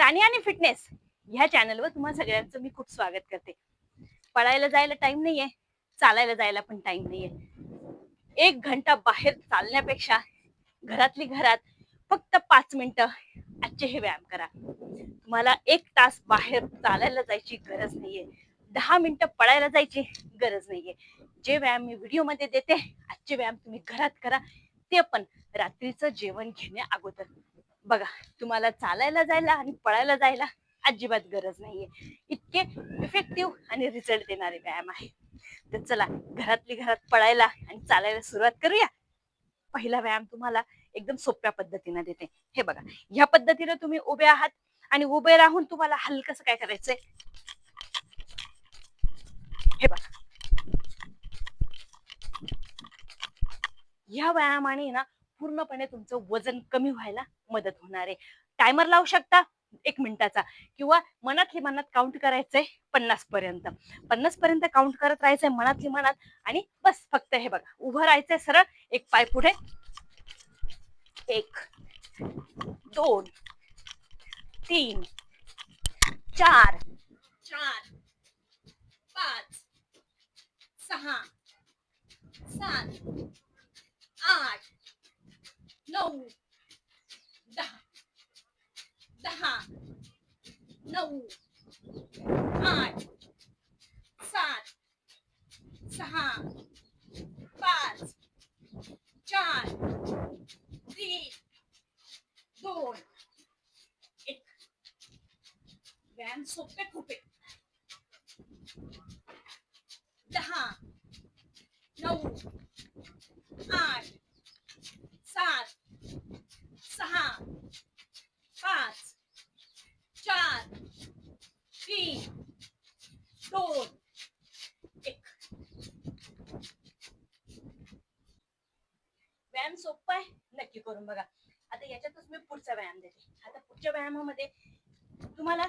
प्राणी आणि फिटनेस ह्या चॅनलवर तुम्हा सगळ्यांचं मी खूप स्वागत करते. पळायला जायला टाइम नाहीये, चालायला जायला पण टाइम नाहीये. 1 घंटा बाहेर चालण्यापेक्षा घरातली घरात फक्त 5 मिनिटं आजचे हे व्यायाम करा. तुम्हाला 1 तास बाहेर चालायला जायची गरज नाहीये, 10 मिनिटं पळायला जायची गरज नाहीये. जे व्यायाम मी व्हिडिओ मध्ये देते, आजचे व्यायाम तुम्ही घरात करा, ते पण रात्रीचं जेवण घेण्या अगोदर. बघा, तुम्हाला चालायला जायला आणि पळायला जायला अजिबात गरज नाहीये. इतके इफेक्टिव्ह आणि रिझल्ट देणारे व्यायाम आहे. तर चला, घरातली घरात पळायला आणि चालायला सुरुवात करूया. पहिला व्यायाम तुम्हाला एकदम सोप्या पद्धतीने देते. हे बघा, ह्या पद्धतीने तुम्ही उभे आहात आणि उभे राहून तुम्हाला हलकस काय करायचंय, हे बघा. ह्या व्यायामाने ना पूर्णपणे तुमचं वजन कमी व्हायला मदत होणार आहे. टायमर लावू शकता 1 मिनिटाचा, किंवा मनातली मनात काउंट करायचंय 50 पर्यंत. 50 पर्यंत काउंट करत राहायचंय मनातली मनात, आणि बस फक्त हे बघा, उभं राहायचंय सरळ, एक पाय पुढे, 1 2 3 4 5 6 7 8 9 10 9 8 7 6 5 4 3 2 1. व्यायाम सोपे खूप आहे. 10 9 8 7 6 5 4 3 2 1. व्यायाम सोपा आहे, नक्की करून बघा. आता याच्यातच मी पुढचा व्यायाम देते. आता पुढच्या व्यायामामध्ये तुम्हाला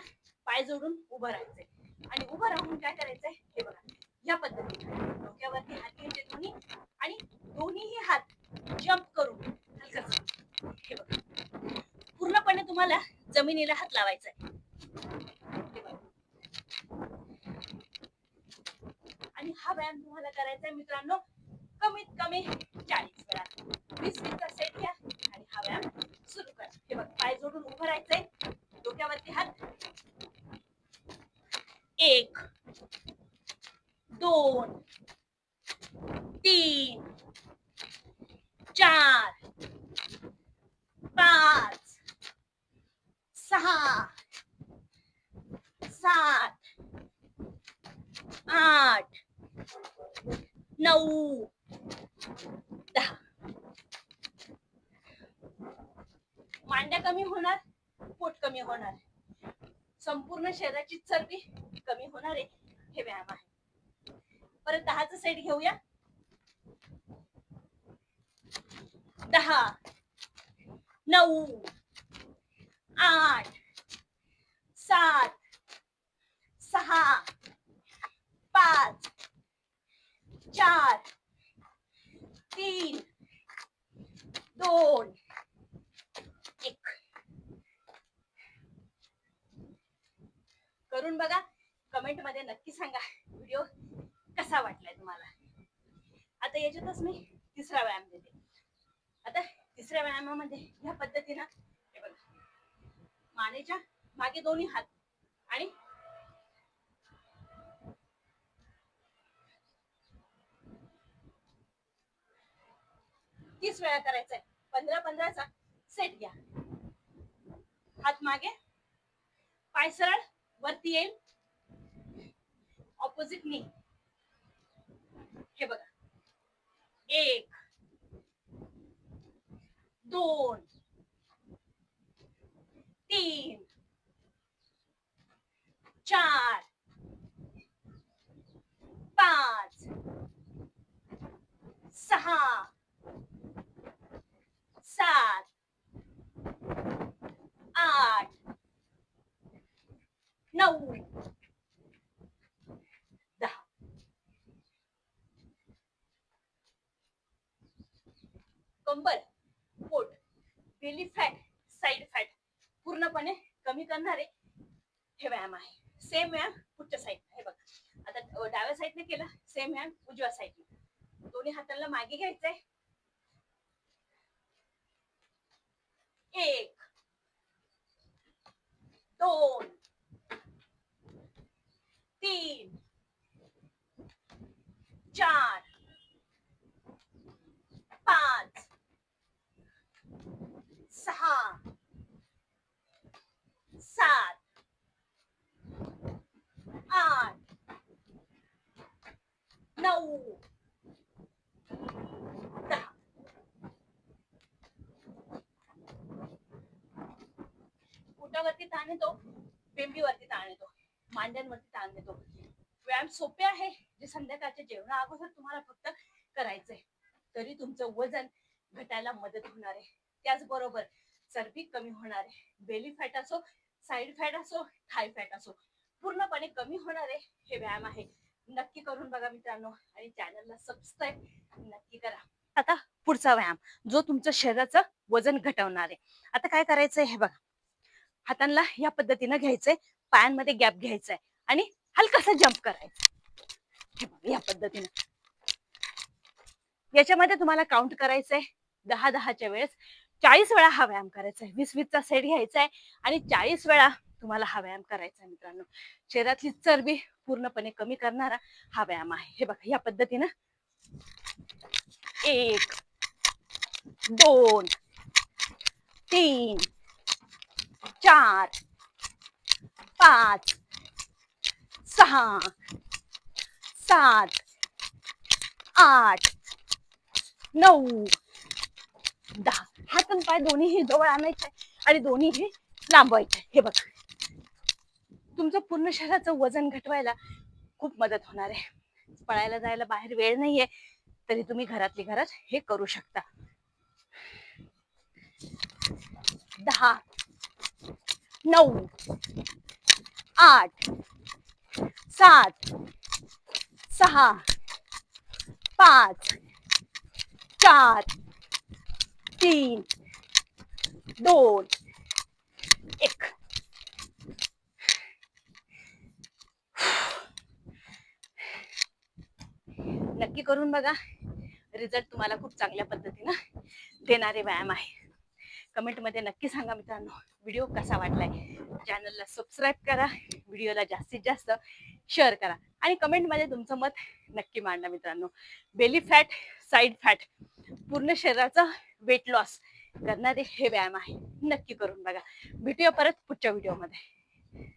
पाय जोडून उभं राहायचंय, आणि उभं राहून काय करायचंय, हे बघा, या पद्धतीने डोक्यावरती हात घ्यायचे दोन्ही, आणि दोन्हीही हात जम्प करून हलकस, हे बघा, पूर्णपणे तुम्हाला जमिनीला हात लावायचा आहे. आणि हा व्यायाम तुम्हाला करायचा आहे मित्रांनो, कमीत कमी 40 वेळा. 20-20चा सेट घ्या आणि हा व्यायाम सुरू करा. हे बघ, पाय जोडून उभं राहायचंय, डोक्यावरती हात. 1 2 3 4 5 6 7 8 9 10. मांड्या कमी होणार, पोट कमी होणार, संपूर्ण शरीराची चरबी कमी होणार आहे. हे व्यायाम आहे. परत 10चा सेट घेऊया. 10 9 8 7 6 5 4 3 2 1. करून बघा, कमेंट मध्ये नक्की सांगा व्हिडिओ कसा वाटलाय तुम्हाला. आता याच्यातच मी तिसरा व्यायाम देते. आता तिसऱ्या व्यायामामध्ये ह्या पद्धतीनं, हे बघा, मानेच्या मागे दोन्ही हात, आणि 30 वेळा करायचंय. 15-15चा सेट घ्या. हात मागे, पाय सरळ वरती येईल, ऑपोजिट नी. हे बघा, 1 2 3 4 5 6 7 8 9 10. कंबर, पोट, बेली फॅट, साइड फॅट पूर्णपणे कमी करणारे हे व्यायाम आहे. सेम व्यायाम पुढच्या साईडला. हे बघा, आता डाव्या साईडने केला, सेम व्यायाम उजव्या साईडने. दोन्ही हाताला मागे घ्यायचंय. 1 2 3 4 5 6 7 8 9 10. पोटावरती ताण येतो, बेंबीवरती ताण येतो, मांड्यांवरती ताण येतो. व्यायाम सोपे आहे, जे संध्याकाळच्या जेवणा अगोदर तुम्हाला फक्त करायचंय. तरी तुमचं वजन घटायला मदत होणार आहे. त्याचबरोबर चरबी कमी होणार आहे. बेली फॅट असो, साईड फॅट असो, थाय फॅट असो, पूर्णपणे कमी होणारे हे व्यायाम आहे. नक्की करून बघा मित्रांनो, आणि चॅनलला सबस्क्राईब नक्की करा. आता पुढचा व्यायाम, जो तुमचं शरीराचं वजन घटवणार आहे. आता काय करायचंय हे बघा, हातांना या पद्धतीनं घ्यायचंय, पायांमध्ये गॅप घ्यायचाय आणि हलकासा जंप करायचा. हे बघा, या पद्धतीनं. याच्यामध्ये तुम्हाला काउंट करायचंय 10-10च्या वेळेस 40 वेळा हा व्यायाम करायचा आहे. 20-20चा सेट घ्यायचा आहे आणि 40 वेळा तुम्हाला हा व्यायाम करायचा आहे मित्रांनो. शरीरातली चरबी पूर्णपणे कमी करणारा हा व्यायाम आहे. हे बघा, या पद्धतीनं 1 2 3 4 5 6 7 8 9 10. हात आणि पाय दोन्हीही जवळ आणायचे आणि दोन्हीही लांबवायचे. हे बघा, तुमचं पूर्ण शरीराचं वजन घटवायला खूप मदत होणार आहे. पळायला जायला बाहेर वेळ नाहीये, तरी तुम्ही घरातली घरात हे करू शकता. 10 9 8 7 6 5 4 3 2 1. नक्की करून बघा, रिझल्ट तुम्हाला खूप चांगल्या पद्धतीनं देणारे व्यायाम आहे. कमेंट मध्ये नक्की सांगा मित्रांनो, व्हिडिओ कसा वाटलाय. चॅनलला सबस्क्राईब करा, व्हिडिओला जास्तीत जास्त शेअर करा आणि कमेंट मध्ये तुमचं मत नक्की मांडा मित्रांनो. बेली फॅट, साईड फॅट, पूर्ण शरीराचा वेट लॉस करणारे हे व्यायाम आहे. नक्की करून बघा. भेटूया परत पुढच्या व्हिडिओमध्ये.